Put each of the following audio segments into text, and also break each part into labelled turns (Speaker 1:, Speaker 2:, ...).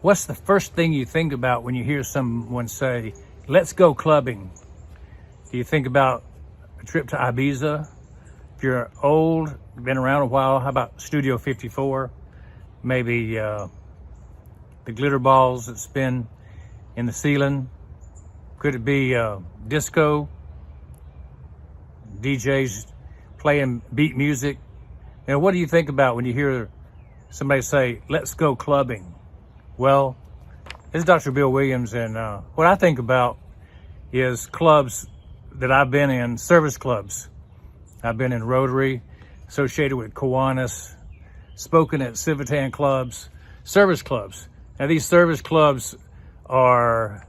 Speaker 1: What's the first thing you think about when you hear someone say, let's go clubbing? Do you think about a trip to Ibiza? If you're old, been around a while, how about Studio 54? Maybe the glitter balls that spin in the ceiling? Could it be disco? DJs playing beat music? You know, what do you think about when you hear somebody say, let's go clubbing? Well, this is Dr. Bill Williams, and what I think about is clubs that I've been in, service clubs. I've been in Rotary, associated with Kiwanis, spoken at Civitan clubs, service clubs. Now, these service clubs are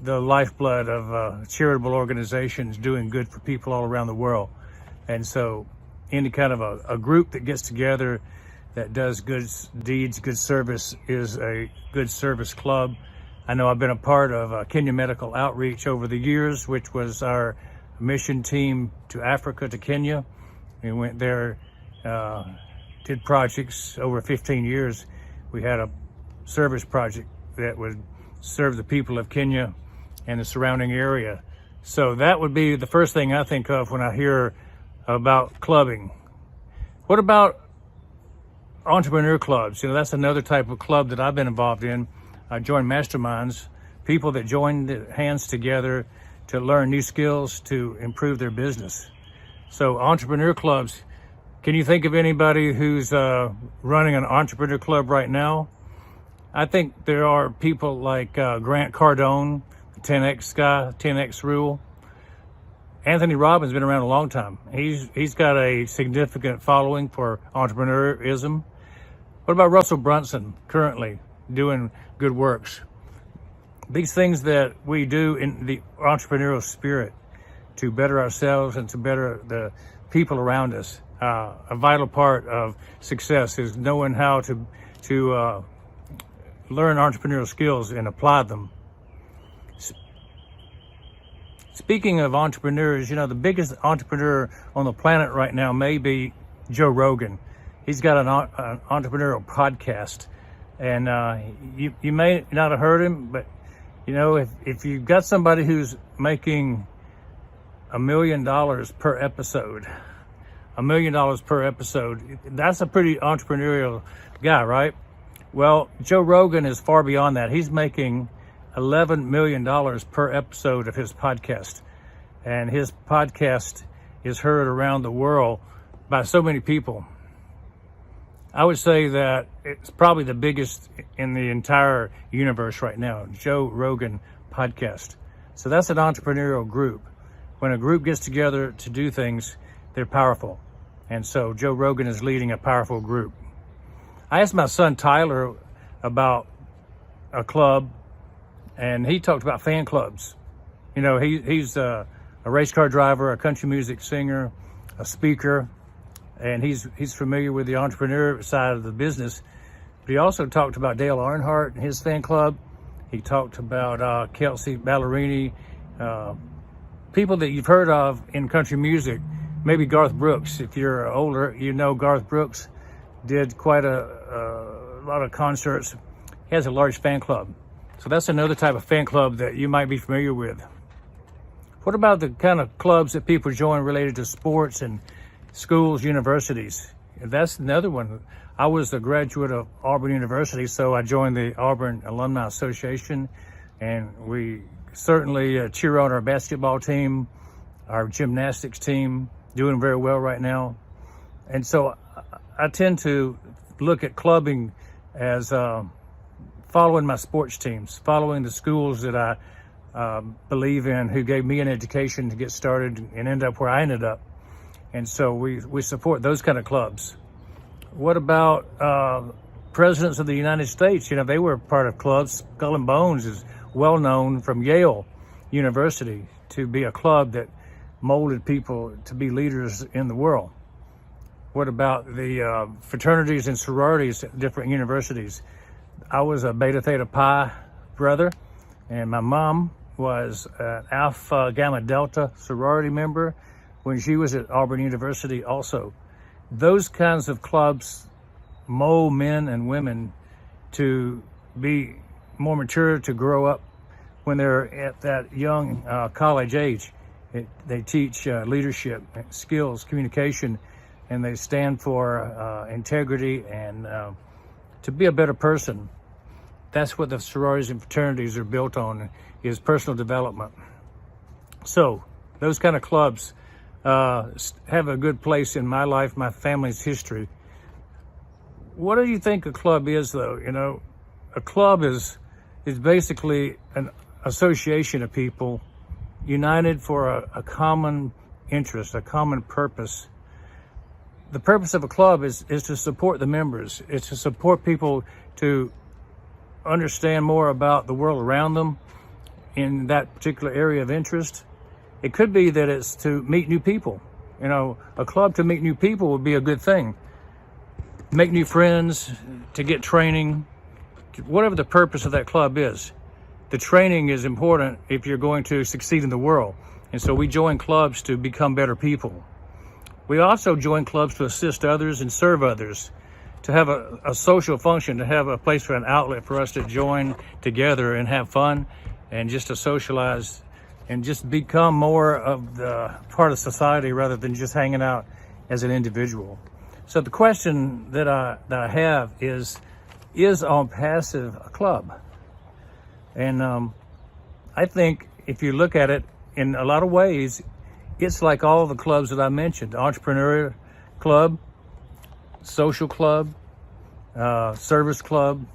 Speaker 1: the lifeblood of charitable organizations doing good for people all around the world. And so any kind of a group that gets together that does good deeds, good service, is a good service club. I know I've been a part of Kenya Medical Outreach over the years, which was our mission team to Africa, to Kenya. We went there, did projects over 15 years. We had a service project that would serve the people of Kenya and the surrounding area. So that would be the first thing I think of when I hear about clubbing. What about entrepreneur clubs? You know, that's another type of club that I've been involved in. I joined masterminds, people that joined hands together to learn new skills to improve their business. So entrepreneur clubs, can you think of anybody who's running an entrepreneur club right now? I think there are people like Grant Cardone, the 10X guy, 10X rule. Anthony Robbins has been around a long time. He's got a significant following for entrepreneurism. What about Russell Brunson, currently doing good works? These things that we do in the entrepreneurial spirit to better ourselves and to better the people around us. A vital part of success is knowing how to learn entrepreneurial skills and apply them. Speaking of entrepreneurs, you know, the biggest entrepreneur on the planet right now may be Joe Rogan. He's got an entrepreneurial podcast, and you may not have heard him, but you know, if you've got somebody who's making $1 million per episode, $1 million per episode, that's a pretty entrepreneurial guy, right? Well, Joe Rogan is far beyond that. He's making $11 million per episode of his podcast. And his podcast is heard around the world by so many people. I would say that it's probably the biggest in the entire universe right now, Joe Rogan podcast. So that's an entrepreneurial group. When a group gets together to do things, they're powerful. And so Joe Rogan is leading a powerful group. I asked my son Tyler about a club, and he talked about fan clubs. You know, he's a race car driver, a country music singer, a speaker, and he's familiar with the entrepreneur side of the business. But he also talked about Dale Earnhardt and his fan club. He talked about Kelsey Ballerini, people that you've heard of in country music. Maybe Garth Brooks. If you're older, you know Garth Brooks did quite a lot of concerts. He has a large fan club. So that's another type of fan club that you might be familiar with. What about the kind of clubs that people join related to sports and schools, universities? That's another one. I was a graduate of Auburn University, so I joined the Auburn Alumni Association, and we certainly cheer on our basketball team, our gymnastics team, doing very well right now. And so I tend to look at clubbing as following my sports teams, following the schools that I believe in, who gave me an education to get started and end up where I ended up. And so we support those kind of clubs. What about presidents of the United States? You know, they were part of clubs. Skull and Bones is well known from Yale University to be a club that molded people to be leaders in the world. What about the fraternities and sororities at different universities? I was a Beta Theta Pi brother, and my mom was an Alpha Gamma Delta sorority member when she was at Auburn University also. Those kinds of clubs mold men and women to be more mature, to grow up when they're at that young college age. They teach leadership skills, communication, and they stand for integrity and to be a better person. That's what the sororities and fraternities are built on, is personal development. So those kind of clubs have a good place in my life, my family's history. What do you think a club is, though? You know, a club is basically an association of people united for a common interest, a common purpose. The purpose of a club is to support the members. It's to support people to understand more about the world around them in that particular area of interest. It could be that it's to meet new people. You know, a club to meet new people would be a good thing. Make new friends, to get training, whatever the purpose of that club is. The training is important if you're going to succeed in the world. And so we join clubs to become better people. We also join clubs to assist others and serve others, to have a social function, to have a place for an outlet for us to join together and have fun and just to socialize and just become more of the part of society rather than just hanging out as an individual. So the question that I have is ONPASSIVE a club? And I think if you look at it in a lot of ways, it's like all the clubs that I mentioned: entrepreneur club, social club, service club,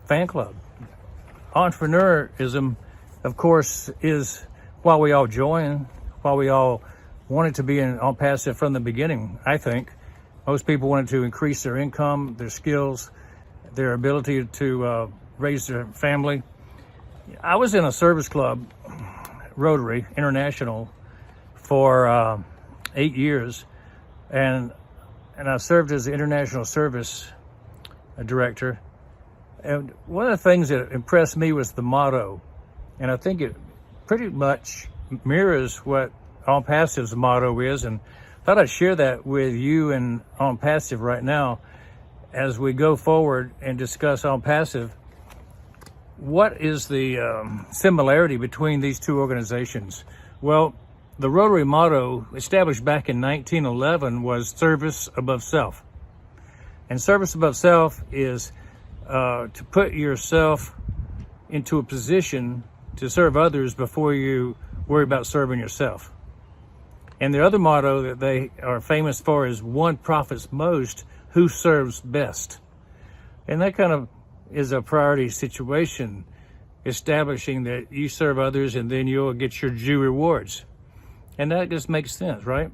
Speaker 1: fan club. Entrepreneurism, of course, is why we all join, why we all wanted to be in ONPASSIVE from the beginning. I think most people wanted to increase their income, their skills, their ability to raise their family. I was in a service club, Rotary International, for 8 years, and I served as the international service director. And one of the things that impressed me was the motto, and I think it pretty much mirrors what ONPASSIVE's motto is, and I thought I'd share that with you and ONPASSIVE right now as we go forward and discuss ONPASSIVE. What is the similarity between these two organizations? Well, the Rotary motto, established back in 1911, was service above self. And service above self is to put yourself into a position to serve others before you worry about serving yourself. And the other motto that they are famous for is one profits most who serves best. And that kind of is a priority situation, establishing that you serve others and then you'll get your due rewards. And that just makes sense, right?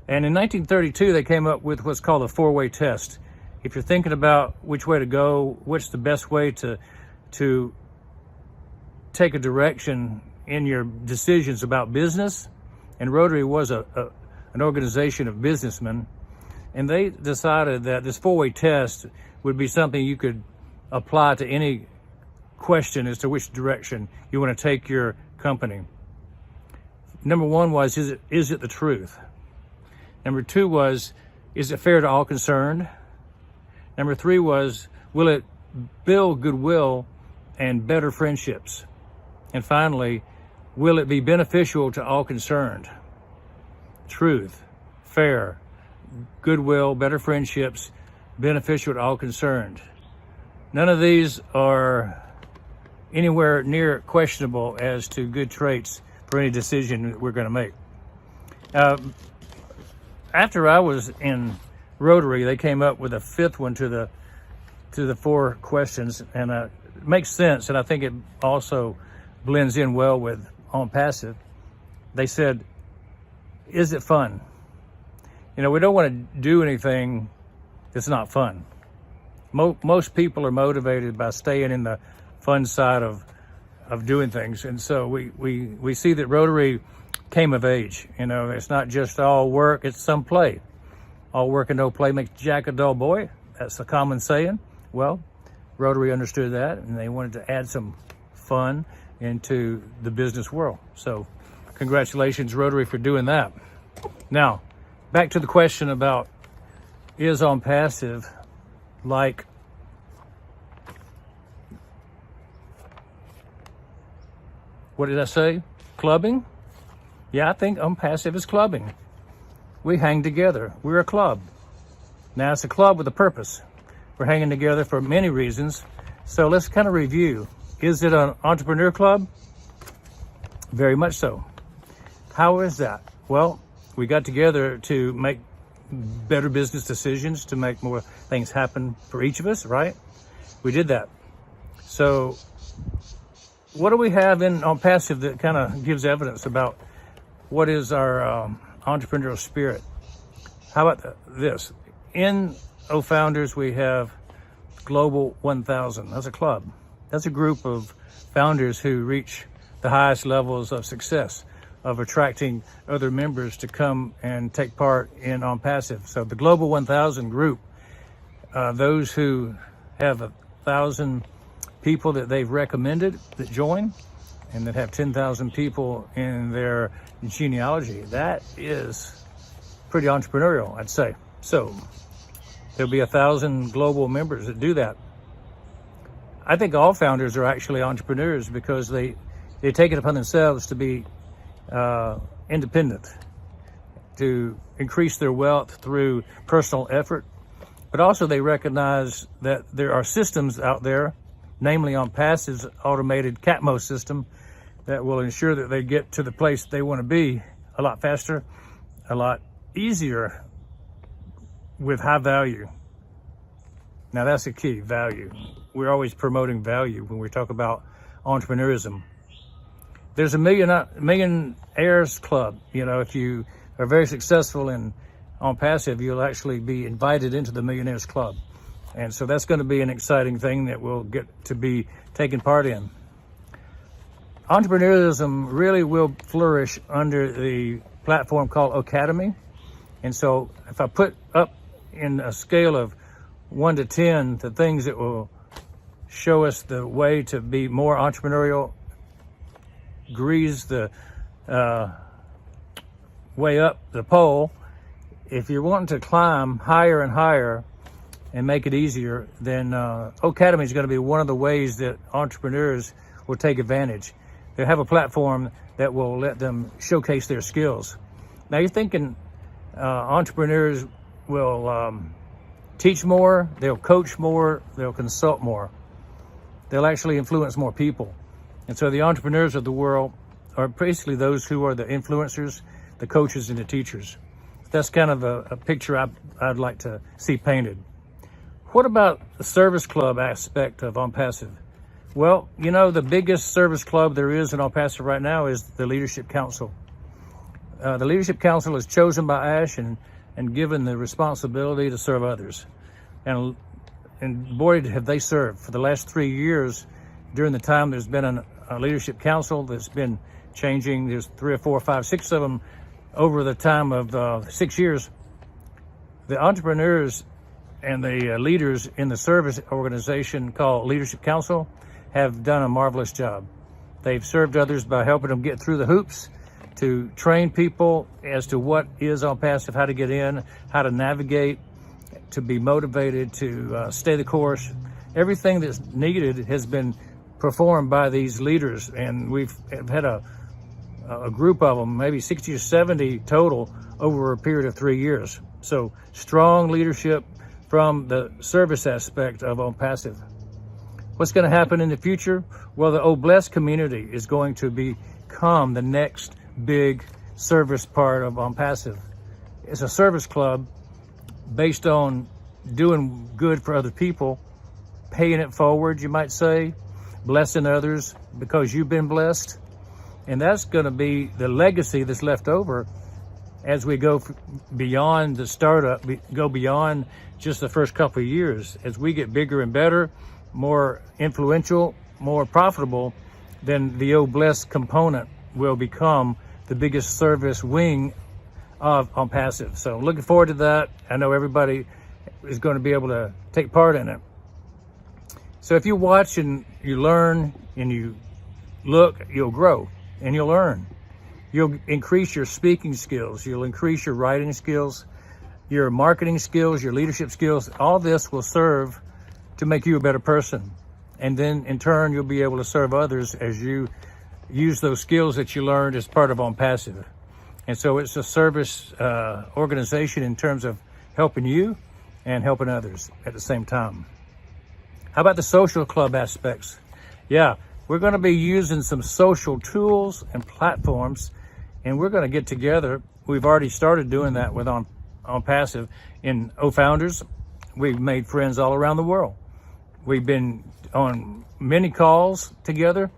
Speaker 1: And in 1932, they came up with what's called a four-way test. If you're thinking about which way to go, what's the best way to take a direction in your decisions about business, and Rotary was an organization of businessmen, and they decided that this four-way test would be something you could apply to any question as to which direction you want to take your company. Number one was, is it the truth? Number two was, is it fair to all concerned? Number three was, will it build goodwill and better friendships? And finally, will it be beneficial to all concerned? Truth, fair, goodwill, better friendships, beneficial to all concerned. None of these are anywhere near questionable as to good traits for any decision that we're going to make. After I was in Rotary, they came up with a fifth one to the four questions, and it makes sense, and I think it also blends in well with ONPASSIVE. They said, is it fun? You know, we don't want to do anything that's not fun. Most people are motivated by staying in the fun side of doing things. And so we see that Rotary came of age. You know, it's not just all work, it's some play. All work and no play makes Jack a dull boy. That's a common saying. Well, Rotary understood that, and they wanted to add some fun into the business world. So congratulations, Rotary, for doing that. Now, back to the question about, is ONPASSIVE like What did I say? Clubbing? Yeah, I think ONPASSIVE is clubbing. We hang together. We're a club. Now, it's a club with a purpose. We're hanging together for many reasons. So let's kind of review. Is it an entrepreneur club? Very much so. How is that? Well, we got together to make better business decisions, to make more things happen for each of us, right? We did that. So what do we have in ONPASSIVE that kind of gives evidence about what is our entrepreneurial spirit? How about this? In O-Founders, we have Global 1000. That's a club. That's a group of founders who reach the highest levels of success, of attracting other members to come and take part in ONPASSIVE. So the Global 1000 group, those who have 1,000 people that they've recommended that join, and that have 10,000 people in their genealogy, that is pretty entrepreneurial, I'd say. So there'll be 1,000 global members that do that. I think all founders are actually entrepreneurs because they take it upon themselves to be independent, to increase their wealth through personal effort, but also they recognize that there are systems out there, namely ONPASSIVE's automated CATMO system, that will ensure that they get to the place they want to be a lot faster, a lot easier, with high value. Now that's the key, value. We're always promoting value when we talk about entrepreneurism. There's a millionaires club. You know, if you are very successful in ONPASSIVE, you'll actually be invited into the millionaires club. And so that's going to be an exciting thing that we'll get to be taking part in. Entrepreneurism really will flourish under the platform called Academy. And so if I put up in a scale of 1 to 10, the things that will show us the way to be more entrepreneurial, grease the way up the pole. If you're wanting to climb higher and higher and make it easier, then Academy is going to be one of the ways that entrepreneurs will take advantage. They have a platform that will let them showcase their skills. Now you're thinking entrepreneurs will teach more, they'll coach more, they'll consult more. They'll actually influence more people. And so the entrepreneurs of the world are basically those who are the influencers, the coaches, and the teachers. That's kind of a picture I'd like to see painted. What about the service club aspect of ONPASSIVE? Well, you know, the biggest service club there is in ONPASSIVE right now is the Leadership Council. The Leadership Council is chosen by Ash and given the responsibility to serve others. And boy, have they served. For the last 3 years, during the time there's been a Leadership Council that's been changing. There's 3 or 4 or 5, 6 of them over the time of 6 years. The entrepreneurs and the leaders in the service organization called Leadership Council have done a marvelous job. They've served others by helping them get through the hoops, to train people as to what is ONPASSIVE, how to get in, how to navigate, to be motivated, to stay the course. Everything that's needed has been performed by these leaders, and we've had a group of them, maybe 60 or 70 total, over a period of 3 years. So strong leadership from the service aspect of ONPASSIVE. What's going to happen in the future? Well, the Blessed community is going to become the next big service part of ONPASSIVE. It's a service club based on doing good for other people, paying it forward, you might say, blessing others because you've been blessed. And that's going to be the legacy that's left over as we go beyond the startup, we go beyond just the first couple of years. As we get bigger and better, more influential, more profitable, then the Blessed component will become the biggest service wing of ONPASSIVE. So I'm looking forward to that. I know everybody is going to be able to take part in it. So if you watch and you learn and you look, you'll grow and you'll learn. You'll increase your speaking skills. You'll increase your writing skills, your marketing skills, your leadership skills. All this will serve to make you a better person. And then in turn, you'll be able to serve others as you use those skills that you learned as part of ONPASSIVE. And so it's a service organization in terms of helping you and helping others at the same time. How about the social club aspects? Yeah, we're going to be using some social tools and platforms, and we're going to get together. We've already started doing that with ONPASSIVE in O-Founders. We've made friends all around the world. We've been on many calls together,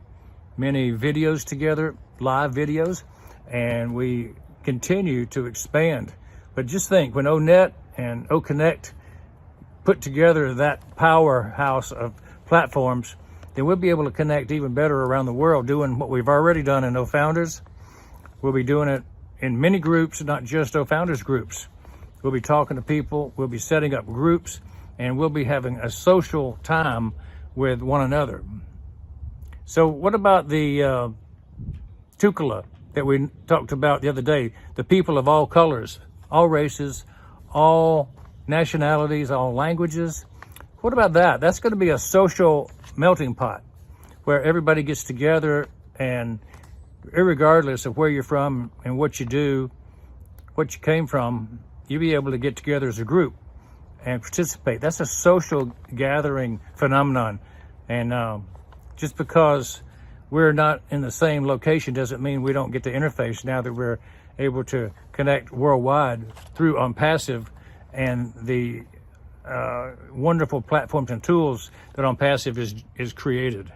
Speaker 1: many videos together, live videos, and we continue to expand. But just think, when ONET and OConnect put together that powerhouse of platforms, then we'll be able to connect even better around the world, doing what we've already done in O-Founders. We'll be doing it in many groups, not just O-Founders groups. We'll be talking to people, we'll be setting up groups, and we'll be having a social time with one another. So what about the Tukula that we talked about the other day? The people of all colors, all races, all nationalities, all languages. What about that? That's going to be a social melting pot where everybody gets together, and irregardless of where you're from and what you do, what you came from, you'll be able to get together as a group and participate. That's a social gathering phenomenon. And just because we're not in the same location doesn't mean we don't get to interface now that we're able to connect worldwide through ONPASSIVE and the wonderful platforms and tools that ONPASSIVE is created.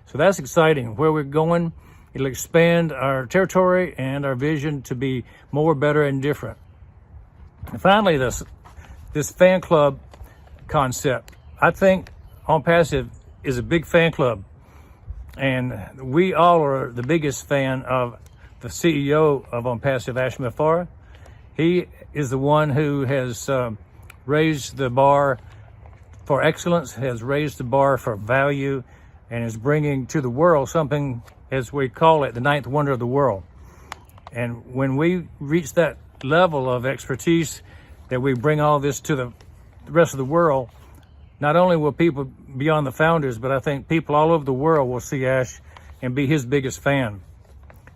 Speaker 1: So that's exciting. Where we're going, it'll expand our territory and our vision to be more, better, and different. And finally, this fan club concept. I think ONPASSIVE is a big fan club, and we all are the biggest fan of the CEO of ONPASSIVE, Ash Mufareh. He is the one who has raised the bar for excellence, has raised the bar for value, and is bringing to the world something, as we call it, the ninth wonder of the world. And when we reach that level of expertise, that we bring all this to the rest of the world, not only will people beyond the founders, but I think people all over the world will see Ash and be his biggest fan.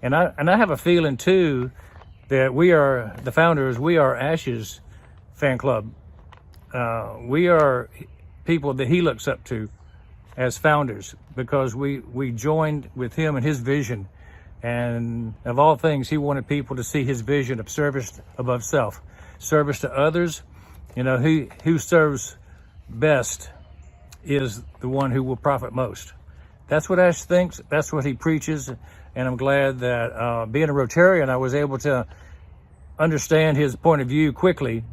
Speaker 1: And I have a feeling too that we are the founders, we are Ash's fan club. We are people that he looks up to as founders, because we joined with him and his vision. And of all things, he wanted people to see his vision of service above self, service to others. You know, who serves best is the one who will profit most. That's what Ash thinks. That's what he preaches. And I'm glad that being a Rotarian, I was able to understand his point of view quickly.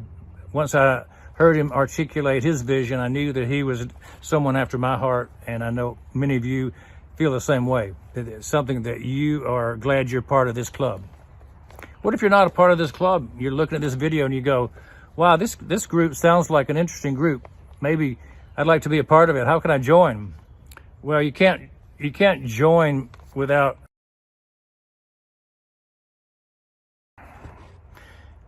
Speaker 1: Once I heard him articulate his vision, I knew that he was someone after my heart. And I know many of you feel the same way, that it's something that you are glad you're part of this club. What if you're not a part of this club? You're looking at this video and you go, wow, this group sounds like an interesting group. Maybe I'd like to be a part of it. How can I join? Well, you can't join without.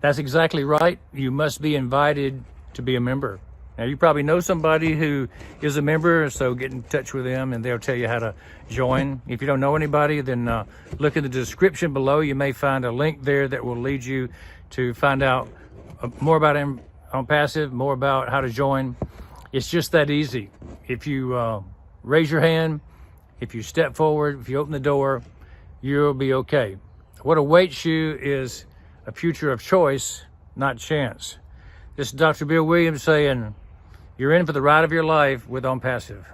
Speaker 1: That's exactly right. You must be invited to be a member. Now, you probably know somebody who is a member, so get in touch with them and they'll tell you how to join. If you don't know anybody, then look in the description below. You may find a link there that will lead you to find out more about ONPASSIVE, more about how to join. It's just that easy. If you raise your hand, if you step forward, if you open the door, you'll be okay. What awaits you is a future of choice, not chance. This is Dr. Bill Williams saying, you're in for the ride of your life with ONPASSIVE.